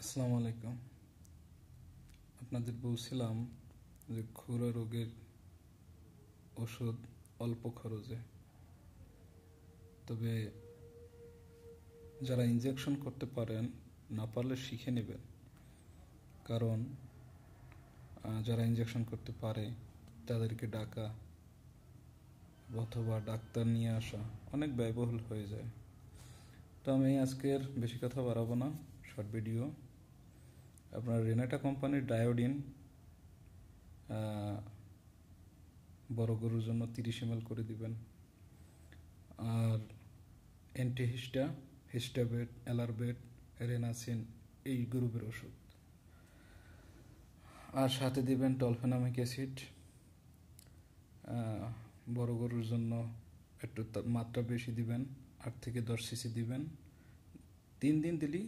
আসসালামু আলাইকুম। আপনাদের বলছিলাম যে খুরা রোগের ওষুধ অল্প খরচে, তবে যারা ইনজেকশন করতে পারেন না পারলে শিখে নেবেন। কারণ যারা ইনজেকশন করতে পারে তাদেরকে ডাকা অথবা ডাক্তার নিয়ে আসা অনেক ব্যয়বহুল হয়ে যায়। তো আমি আজকের বেশি কথা বাড়াবো না, শর্ট ভিডিও। আপনার রেনাটা কোম্পানির ডায়োডিন বড় গরুর জন্য 30 ml করে দিবেন। আর অ্যান্টিহিস্টা, হিস্টাবেট, অ্যালারবেট, রেনাসিন এই গ্রুপের ওষুধ। আর সাথে দিবেন টলফেনামিক অ্যাসিড। বড় গরুর জন্য একটু মাত্রা বেশি দিবেন, 8 থেকে 10 cc দিবেন। 3 দিন দিলেই